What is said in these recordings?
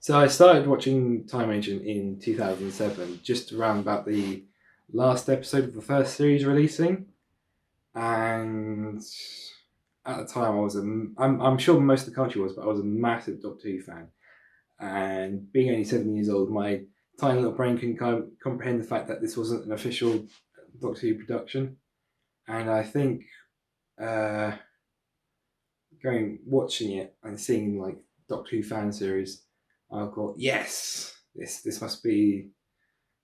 So I started watching Time Agent in 2007, just around about the last episode of the first series releasing, and at the time I'm sure most of the country was, but I was a massive Doctor Who fan. And being only 7 years old, my tiny little brain couldn't comprehend the fact that this wasn't an official Doctor Who production. And I think uh, watching it and seeing like Doctor Who fan series, I thought, yes, this must be,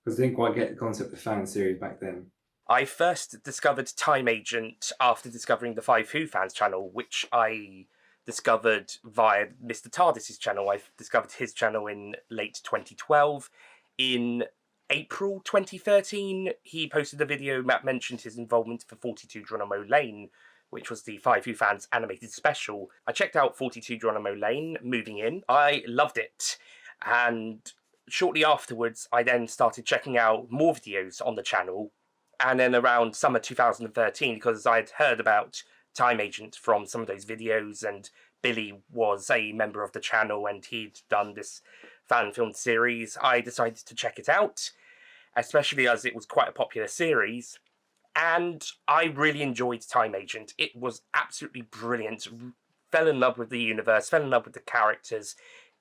because I didn't quite get the concept of fan series back then. I first discovered Time Agent after discovering the Five Who Fans channel, which I discovered via Mr. TARDIS's channel. I discovered his channel in late 2012. In April 2013, he posted a video that mentioned his involvement for 42 Geronimo Lane, which was the Five Who Fans animated special. I checked out 42 Geronimo Lane, moving in. I loved it. And shortly afterwards, I then started checking out more videos on the channel. And then around summer 2013, because I'd heard about Time Agent from some of those videos, and Billy was a member of the channel and he'd done this fan film series, I decided to check it out, especially as it was quite a popular series. And I really enjoyed Time Agent. It was absolutely brilliant. Fell in love with the universe, fell in love with the characters.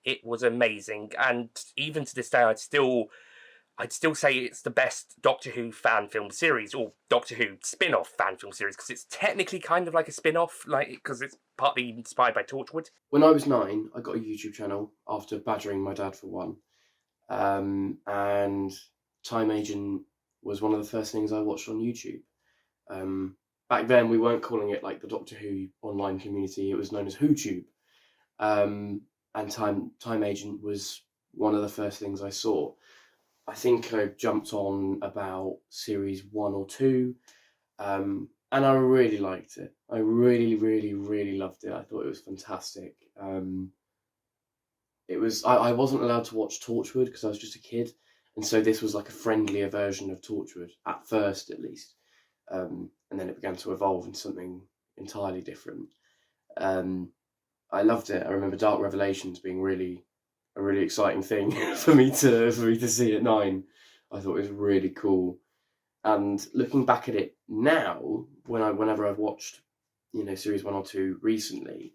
It was amazing. And even to this day, I'd still say it's the best Doctor Who fan film series, or Doctor Who spin-off fan film series, because it's technically kind of like a spin-off, because it's partly inspired by Torchwood. When I was 9, I got a YouTube channel after badgering my dad for one. And Time Agent was one of the first things I watched on YouTube. Back then, we weren't calling it like the Doctor Who online community, it was known as WhoTube. And Time Agent was one of the first things I saw. I think I jumped on about series 1 or 2, and I really liked it. I really, really, really loved it. I thought it was fantastic. I wasn't allowed to watch Torchwood because I was just a kid, and so this was like a friendlier version of Torchwood, at first at least. And then it began to evolve into something entirely different. I loved it. I remember Dark Revelations being a really exciting thing for me to see at 9. I thought it was really cool. And looking back at it now, whenever I've watched, series 1 or 2 recently,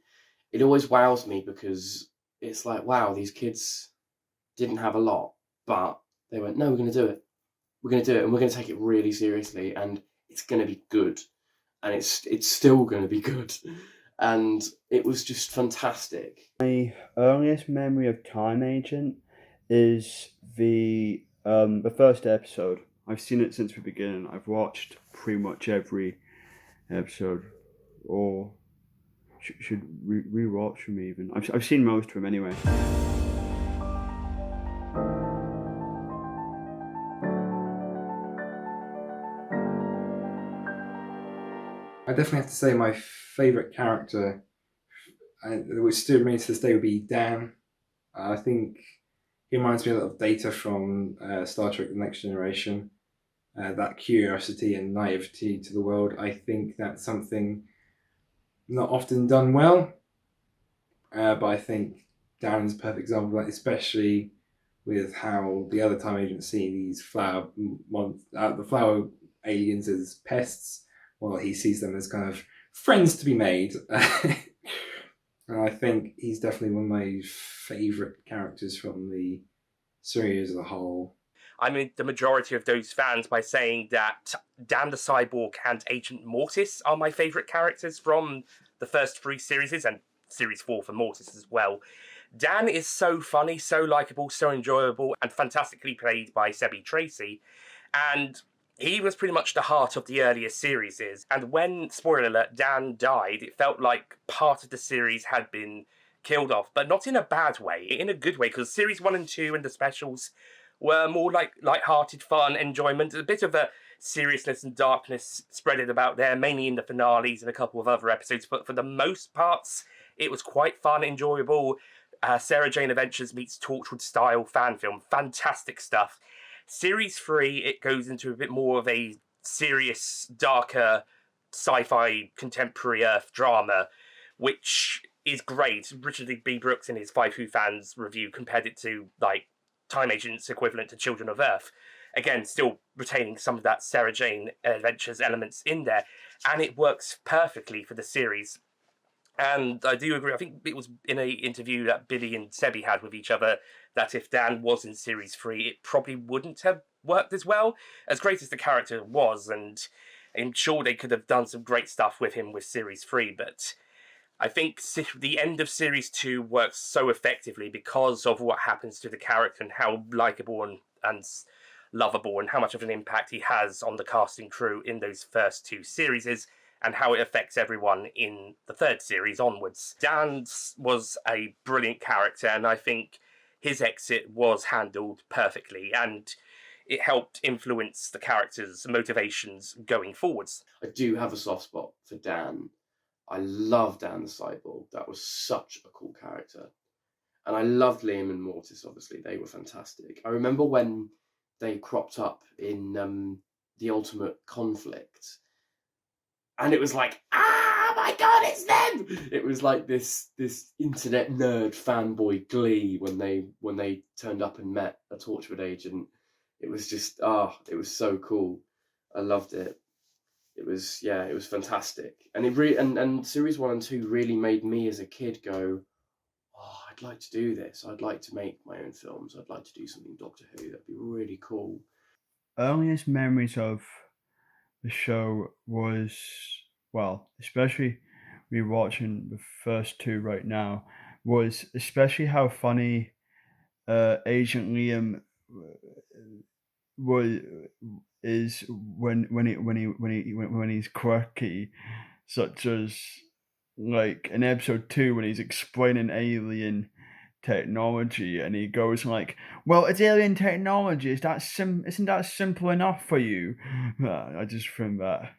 it always wows me because it's like, wow, these kids didn't have a lot, but they went, no, we're going to do it. We're going to do it, and we're going to take it really seriously, and it's going to be good, and it's still going to be good. And it was just fantastic. My earliest memory of Time Agent is the first episode. I've seen it since the beginning. I've watched pretty much every episode, or should rewatch them even. I've seen most of them anyway. I definitely have to say my favourite character, which still remains to this day, would be Dan. I think he reminds me a lot of Data from Star Trek The Next Generation. That curiosity and naivety to the world. I think that's something not often done well, but I think Dan is a perfect example of that, especially with how the other Time Agents see these the flower aliens as pests, while he sees them as kind of friends to be made. And I think he's definitely one of my favourite characters from the series as a whole. I mean, the majority of those fans by saying that Dan the Cyborg and Agent Mortis are my favourite characters from the first 3 series, and Series 4 for Mortis as well. Dan is so funny, so likeable, so enjoyable, and fantastically played by Sebi Tracy. And he was pretty much the heart of the earlier series. And when, spoiler alert, Dan died, it felt like part of the series had been killed off, but not in a bad way, in a good way, because Series 1 and 2 and the specials were more like light-hearted fun, enjoyment, a bit of a seriousness and darkness spreaded about there, mainly in the finales and a couple of other episodes, but for the most parts, it was quite fun, enjoyable. Sarah Jane Adventures meets Torchwood-style fan film, fantastic stuff. Series 3, it goes into a bit more of a serious, darker, sci-fi contemporary Earth drama, which is great. Richard B. Brooks in his Five Who Fans review compared it to like Time Agent's equivalent to Children of Earth. Again, still retaining some of that Sarah Jane Adventures elements in there, and it works perfectly for the series. And I do agree. I think it was in an interview that Billy and Sebi had with each other that if Dan was in series 3, it probably wouldn't have worked as well. As great as the character was, and I'm sure they could have done some great stuff with him with series 3, but I think the end of series 2 works so effectively because of what happens to the character and how likeable and lovable and how much of an impact he has on the casting crew in those first 2 series, and how it affects everyone in the 3rd series onwards. Dan was a brilliant character, and I think his exit was handled perfectly, and it helped influence the character's motivations going forwards. I do have a soft spot for Dan. I love Dan the Cyborg. That was such a cool character. And I loved Liam and Mortis, obviously. They were fantastic. I remember when they cropped up in The Ultimate Conflict, and it was like, ah, my God, it's them! It was like this internet nerd fanboy glee when they turned up and met a Torchwood agent. It was just, it was so cool. I loved it. It was fantastic. And and series 1 and 2 really made me as a kid go, oh, I'd like to do this. I'd like to make my own films. I'd like to do something Doctor Who. That'd be really cool. Earliest memories of the show was, well, especially rewatching the first 2 right now, was especially how funny Agent Liam is when he's quirky, such as like in episode 2 when he's explaining alien technology and he goes like, well, it's alien technology, isn't that simple enough for you? I just think that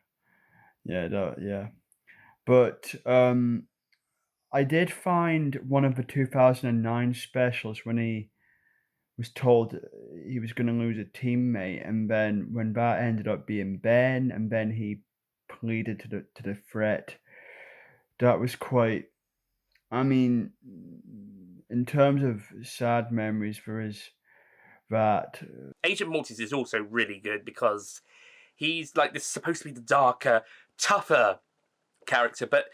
but I did find one of the 2009 specials when he was told he was going to lose a teammate, and then when that ended up being Ben, and then he pleaded to the threat. That was quite. I mean, in terms of sad memories, there is that. Agent Mortis is also really good because he's like this supposed to be the darker, tougher character, but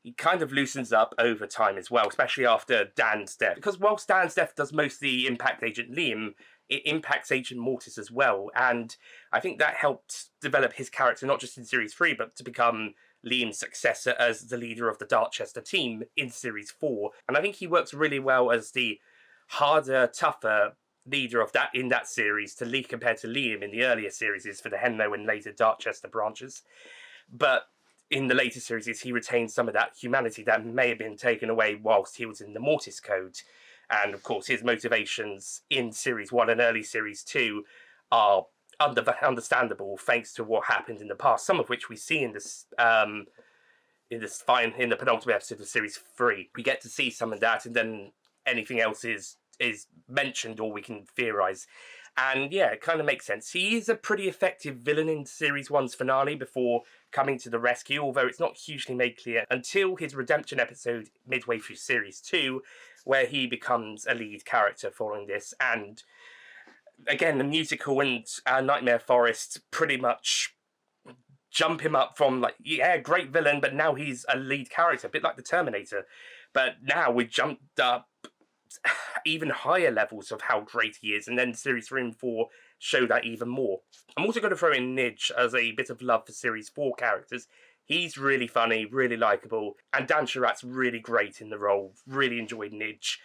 he kind of loosens up over time as well, especially after Dan's death. Because whilst Dan's death does mostly impact Agent Liam, it impacts Agent Mortis as well. And I think that helped develop his character, not just in Series 3, but to become Liam's successor as the leader of the Darkchester team in Series 4. And I think he works really well as the harder, tougher leader of that in that series compared to Liam in the earlier series for the Henlow and later Darkchester branches. But in the later series, he retains some of that humanity that may have been taken away whilst he was in the Mortis Code. And of course, his motivations in Series 1 and early Series 2 are understandable thanks to what happened in the past, some of which we see in this in the penultimate episode of Series 3. We get to see some of that, and then anything else is mentioned or we can theorize. And yeah, it kind of makes sense. He is a pretty effective villain in Series 1's finale before coming to the rescue, although it's not hugely made clear until his redemption episode midway through Series 2, where he becomes a lead character following this. And again, the musical and Nightmare Forest pretty much jump him up from like, yeah, great villain, but now he's a lead character, a bit like the Terminator. But now we jumped up even higher levels of how great he is, and then Series 3 and 4 show that even more. I'm also going to throw in Nidge as a bit of love for Series 4 characters. He's really funny, really likeable, and Dan Sherratt's really great in the role. Really enjoyed Nidge,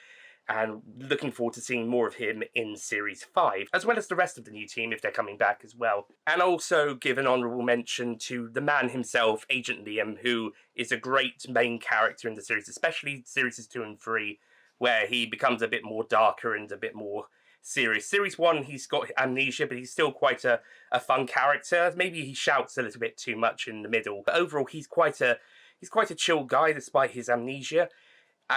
and looking forward to seeing more of him in Series 5, as well as the rest of the new team if they're coming back as well. And also give an honourable mention to the man himself, Agent Liam, who is a great main character in the series, especially Series 2 and 3, where he becomes a bit more darker and a bit more serious. Series 1, he's got amnesia, but he's still quite a fun character. Maybe he shouts a little bit too much in the middle, but overall he's quite a chill guy despite his amnesia.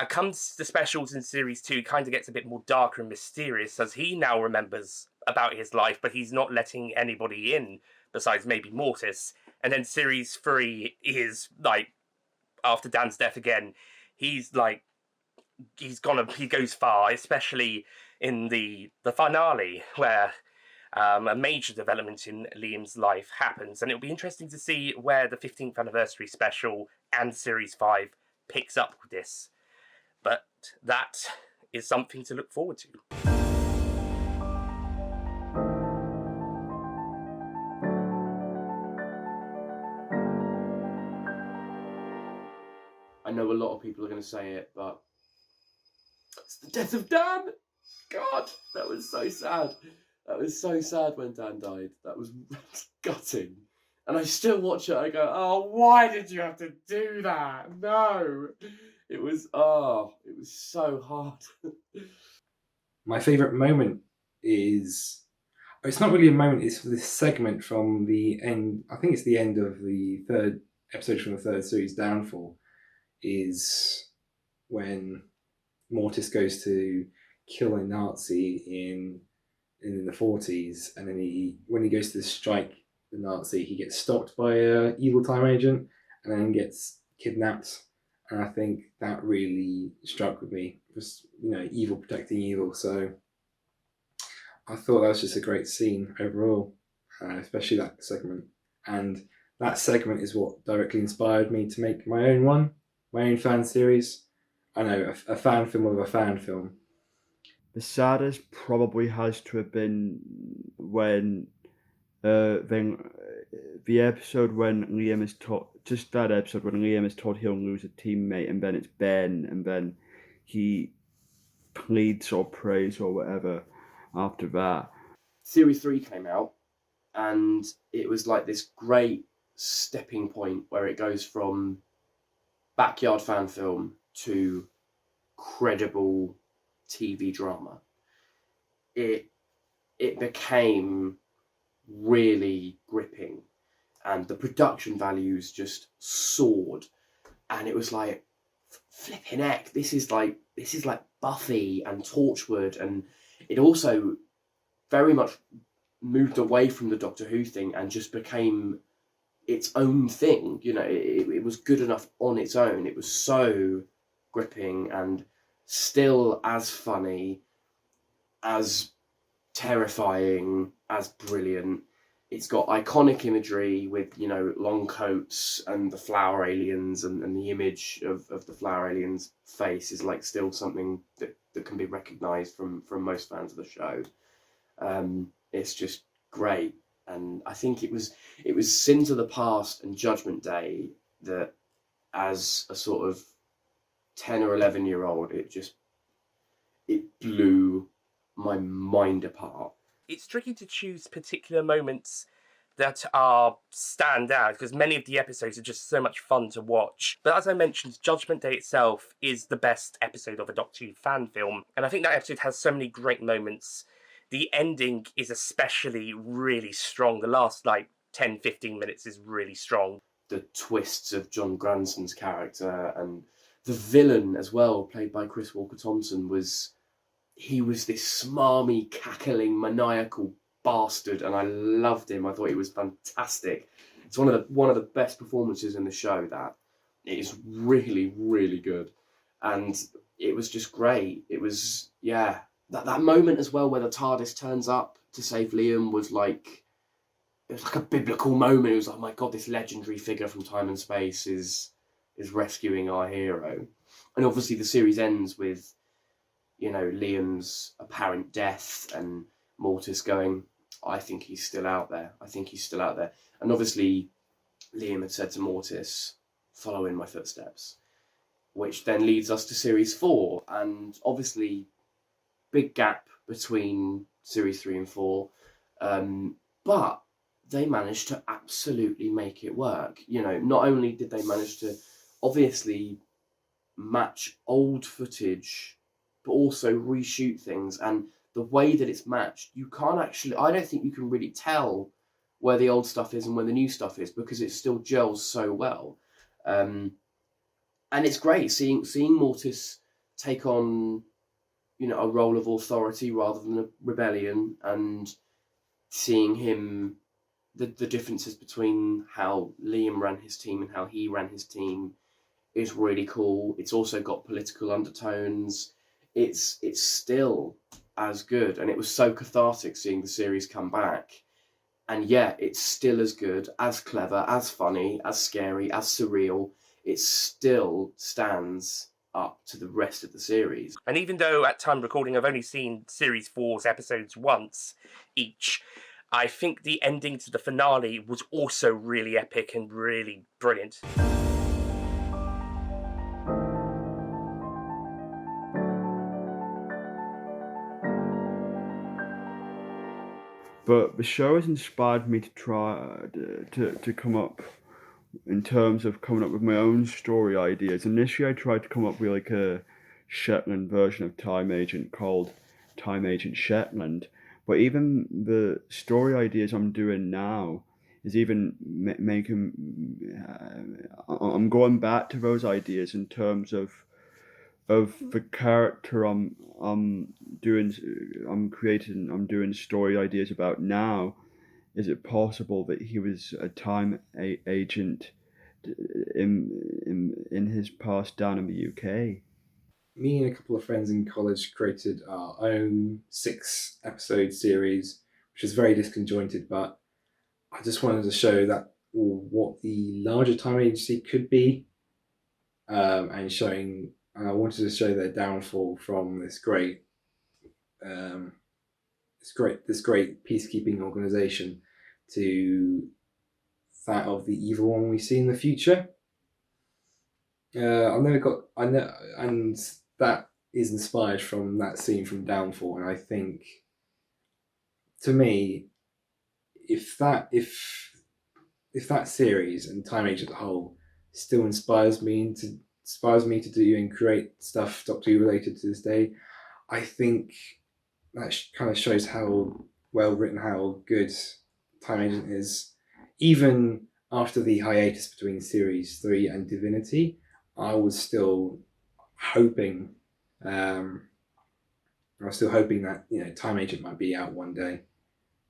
Comes the specials in Series 2, kind of gets a bit more darker and mysterious as he now remembers about his life, but he's not letting anybody in besides maybe Mortis. And then Series 3 is like, after Dan's death again, he's like, he goes far, especially in the finale, where a major development in Liam's life happens, and it'll be interesting to see where the 15th anniversary special and Series 5 picks up with this. But that is something to look forward to. I know a lot of people are going to say it, but it's the death of Dan. God, that was so sad. That was so sad when Dan died. That was gutting. And I still watch it. I go, oh, why did you have to do that? No. It was so hard. My favourite moment is, it's not really a moment, it's this segment from the end, I think it's the end of the third episode from the third series, Downfall, is when Mortis goes to kill a Nazi in the 40s, and then when he goes to strike the Nazi, he gets stopped by a evil time agent and then gets kidnapped. And I think that really struck with me. Just, evil protecting evil. So I thought that was just a great scene overall, especially that segment. And that segment is what directly inspired me to make my own fan series. I know, a fan film of a fan film. The saddest probably has to have been when the episode when Liam is taught, just that episode when Liam is told he'll lose a teammate, and then it's Ben, and then he pleads or prays or whatever after that. Series 3 came out, and it was like this great stepping point where it goes from backyard fan film to credible TV drama. It became really gripping, and the production values just soared, and it was like, flipping heck, this is like Buffy and Torchwood, and it also very much moved away from the Doctor Who thing and just became its own thing. It was good enough on its own. It was so gripping and still as funny, as terrifying, as brilliant. It's got iconic imagery with, long coats and the flower aliens, and the image of the flower aliens' face is like still something that can be recognised from most fans of the show. It's just great. And I think it was Sins of the Past and Judgment Day that, as a sort of 10 or 11-year-old, it blew my mind apart. It's tricky to choose particular moments that are stand out, because many of the episodes are just so much fun to watch. But as I mentioned, Judgment Day itself is the best episode of a Doctor Who fan film, and I think that episode has so many great moments. The ending is especially really strong. The last 10-15 minutes is really strong. The twists of John Granson's character, and the villain as well, played by Chris Walker-Thompson, was this smarmy, cackling, maniacal bastard, and I loved him. I thought he was fantastic. It's one of the best performances in the show. That it is really, really good, and it was just great. It was, that moment as well where the TARDIS turns up to save Liam was like, it was like a biblical moment. It was like, oh my God, this legendary figure from time and space is rescuing our hero. And obviously the series ends with, Liam's apparent death and Mortis going, I think he's still out there. And obviously Liam had said to Mortis, follow in my footsteps, which then leads us to Series 4. And obviously big gap between Series 3 and 4. But they managed to absolutely make it work. Not only did they manage to obviously match old footage, but also reshoot things. And the way that it's matched, I don't think you can really tell where the old stuff is and where the new stuff is, because it still gels so well. And it's great seeing Mortis take on, a role of authority rather than a rebellion, and seeing him, the differences between how Liam ran his team and how he ran his team. is really cool. It's also got political undertones. It's still as good, and it was so cathartic seeing the series come back. And yeah, it's still as good, as clever, as funny, as scary, as surreal. It still stands up to the rest of the series. And even though at time recording I've only seen Series 4's episodes once each, I think the ending to the finale was also really epic and really brilliant. But the show has inspired me to try to come up in terms of coming up with my own story ideas. Initially, I tried to come up with like a Shetland version of Time Agent called Time Agent Shetland. But even the story ideas I'm doing now is even making. I'm going back to those ideas in terms of the character I'm doing. I'm doing story ideas about now. Is it possible that he was a agent in his past down in the UK? Me and a couple of friends in college created our own 6-episode series, which is very disconjointed, but I just wanted to show that what the larger time agency could be, and showing. I wanted to show their downfall from um, this great peacekeeping organization to that of the evil one we see in the future. I've never got I know, and that is inspired from that scene from Downfall, and I think, to me, if that series and Time Age as a whole still inspires me to do and create stuff Doctor Who related to this day, I think that kind of shows how well written, how good Time Agent is. Even after the hiatus between Series 3 and Divinity, I was still hoping, that Time Agent might be out one day.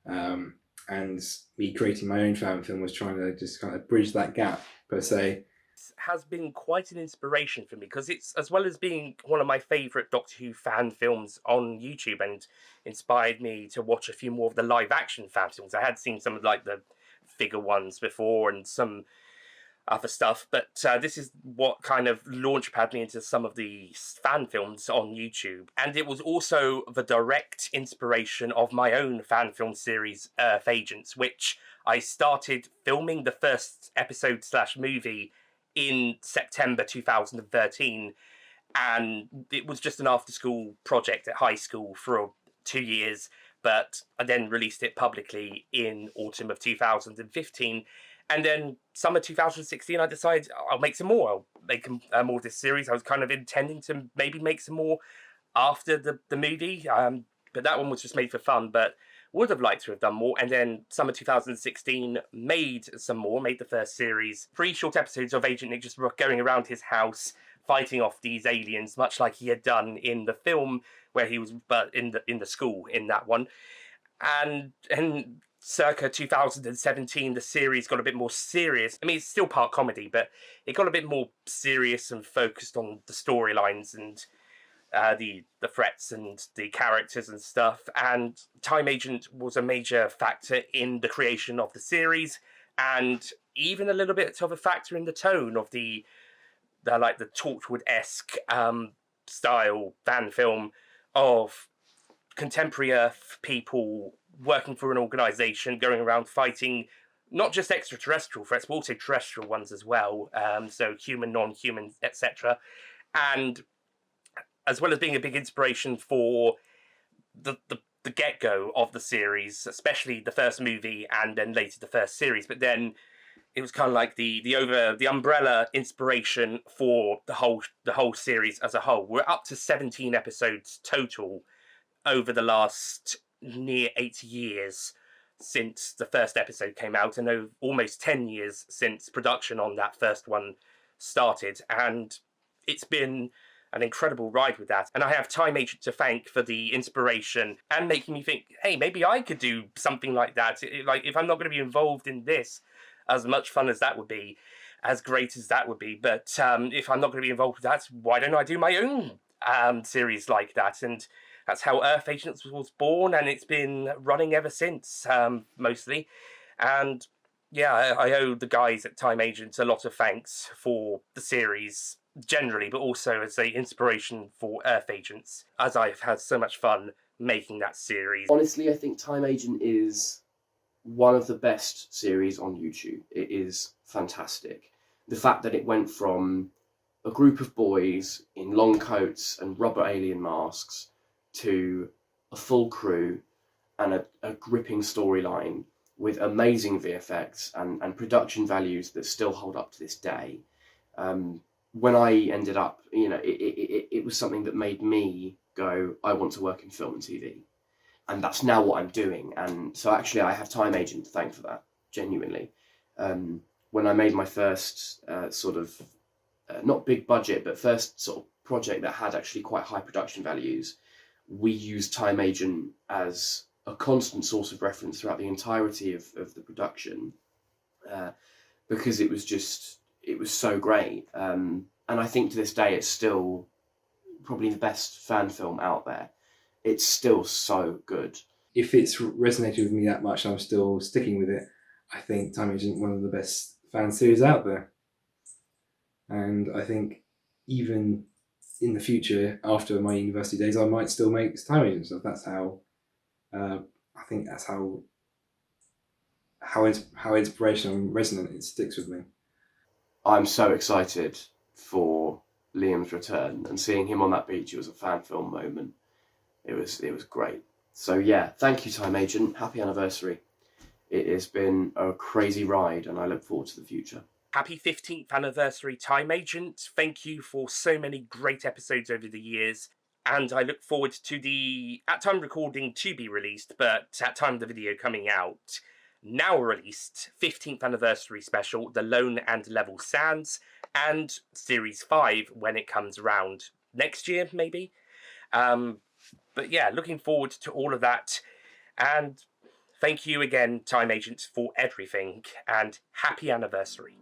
And me creating my own fan film was trying to just kind of bridge that gap, per se. Has been quite an inspiration for me, because it's, as well as being one of my favourite Doctor Who fan films on YouTube, and inspired me to watch a few more of the live action fan films. I had seen some of like the figure ones before and some other stuff, but this is what kind of launchpad me into some of the fan films on YouTube. And it was also the direct inspiration of my own fan film series, Earth Agents, which I started filming the first episode / movie in September 2013, and it was just an after-school project at high school for 2 years, but I then released it publicly in autumn of 2015. And then summer 2016, I decided I'll make some more. I'll make more of this series. I was kind of intending to maybe make some more after the movie, but that one was just made for fun, but would have liked to have done more. And then summer 2016 made some more, made the first series. 3 short episodes of Agent Nick just going around his house, fighting off these aliens, much like he had done in the film, where he was in the school in that one. And circa 2017, the series got a bit more serious. I mean, it's still part comedy, but it got a bit more serious and focused on the storylines and the threats and the characters and stuff. And Time Agent was a major factor in the creation of the series, and even a little bit of a factor in the tone of the Torchwood-esque style fan film of contemporary Earth people working for an organisation, going around fighting not just extraterrestrial threats, but also terrestrial ones as well. So human, non-human, etc. And as well as being a big inspiration for the get-go of the series, especially the first movie and then later the first series. But then it was kind of like the umbrella inspiration for the whole series as a whole. We're up to 17 episodes total over the last near 8 years since the first episode came out, and almost 10 years since production on that first one started. And it's been an incredible ride with that. And I have Time Agent to thank for the inspiration and making me think, hey, maybe I could do something like that. Like, if I'm not going to be involved in this, as much fun as that would be, as great as that would be. But if I'm not going to be involved with that, why don't I do my own series like that? And that's how Earth Agents was born, and it's been running ever since, mostly. And yeah, I owe the guys at Time Agents a lot of thanks for the series generally, but also as a inspiration for Earth Agents, as I've had so much fun making that series. Honestly, I think Time Agent is one of the best series on YouTube. It is fantastic. The fact that it went from a group of boys in long coats and rubber alien masks to a full crew and a gripping storyline with amazing VFX and production values that still hold up to this day. When I ended up, it was something that made me go, I want to work in film and TV. And that's now what I'm doing. And so actually I have Time Agent to thank for that, genuinely. When I made my first not big budget, but first sort of project that had actually quite high production values, we used Time Agent as a constant source of reference throughout the entirety of the production, because it was so great. And I think to this day, it's still probably the best fan film out there. It's still so good. If it's resonated with me that much and I'm still sticking with it, I think Time Agent is one of the best fan series out there. And I think even in the future, after my university days, I might still make Time Agent stuff. That's how, I think that's how inspirational and resonant it sticks with me. I'm so excited for Liam's return, and seeing him on that beach, it was a fan film moment. It was great. So yeah, thank you, Time Agent. Happy anniversary. It has been a crazy ride, and I look forward to the future. Happy 15th anniversary, Time Agent. Thank you for so many great episodes over the years. And I look forward to the, at time recording, to be released, but at time of the video coming out, now released, 15th anniversary special, The Lone and Level Sands, and Series 5 when it comes around next year, maybe. But yeah, looking forward to all of that. And thank you again, Time Agent, for everything, and happy anniversary.